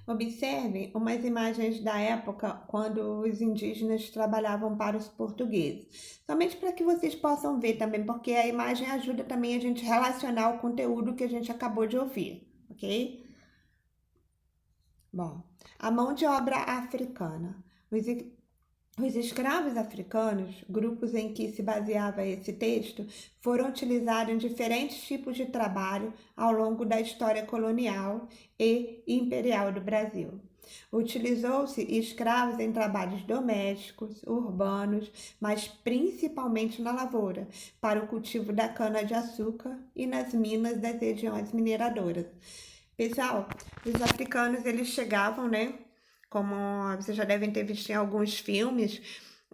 Observe umas imagens da época quando os indígenas trabalhavam para os portugueses. Somente para que vocês possam ver também, porque a imagem ajuda também a gente relacionar o conteúdo que a gente acabou de ouvir, ok? Bom, a mão de obra africana. Os, os escravos africanos, grupos em que se baseava esse texto, foram utilizados em diferentes tipos de trabalho ao longo da história colonial e imperial do Brasil. Utilizou-se escravos em trabalhos domésticos, urbanos, mas principalmente na lavoura, para o cultivo da cana-de-açúcar e nas minas das regiões mineradoras. Pessoal, os africanos eles chegavam, né? Como vocês já devem ter visto em alguns filmes,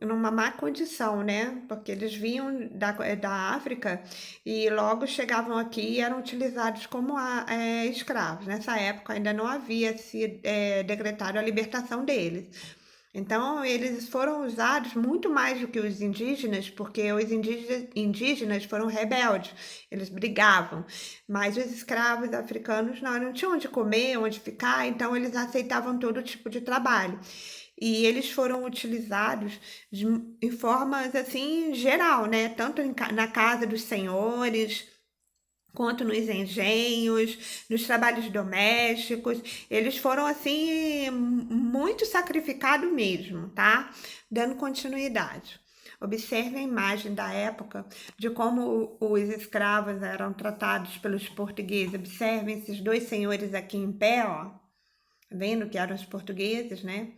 numa má condição, né? Porque eles vinham da África e logo chegavam aqui e eram utilizados como escravos. Nessa época ainda não havia se decretado a libertação deles. Então, eles foram usados muito mais do que os indígenas, porque os indígenas foram rebeldes, eles brigavam, mas os escravos africanos não tinham onde comer, onde ficar, então eles aceitavam todo tipo de trabalho. E eles foram utilizados em formas assim geral, né? Tanto na casa dos senhores, quanto nos engenhos, nos trabalhos domésticos. Eles foram assim muito sacrificados mesmo, tá? Dando continuidade. Observe a imagem da época de como os escravos eram tratados pelos portugueses. Observem esses dois senhores aqui em pé, ó, vendo que eram os portugueses, né?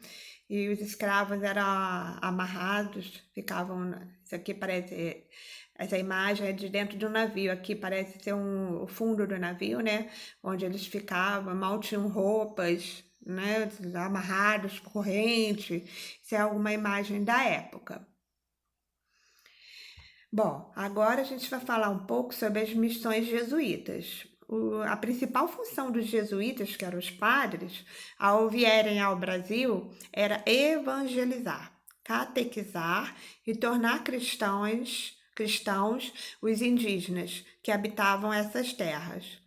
E os escravos eram amarrados, ficavam. Isso aqui parece. Essa imagem é de dentro de um navio. Aqui parece ser o fundo do navio, né? Onde eles ficavam, mal tinham roupas, né? Amarrados por corrente. Isso é alguma imagem da época. Bom, agora a gente vai falar um pouco sobre as missões jesuítas. A principal função dos jesuítas, que eram os padres, ao vierem ao Brasil, era evangelizar, catequizar e tornar cristãos os indígenas que habitavam essas terras.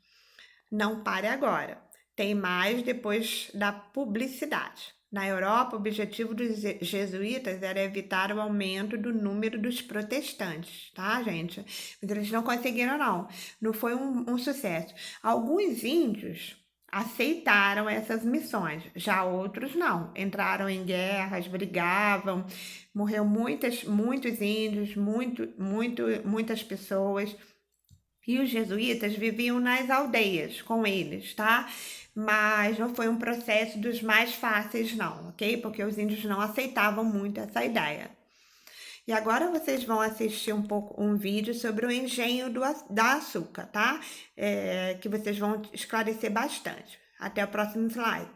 Não pare agora. Tem mais depois da publicidade. Na Europa, o objetivo dos jesuítas era evitar o aumento do número dos protestantes, tá, gente? Mas eles não conseguiram, não. Não foi um sucesso. Alguns índios aceitaram essas missões, já outros não. Entraram em guerras, brigavam, morreu muitos índios, muitas pessoas. E os jesuítas viviam nas aldeias com eles, tá? Mas não foi um processo dos mais fáceis, não, ok? Porque os índios não aceitavam muito essa ideia. E agora vocês vão assistir um vídeo sobre o engenho da açúcar, tá? Que vocês vão esclarecer bastante. Até o próximo slide.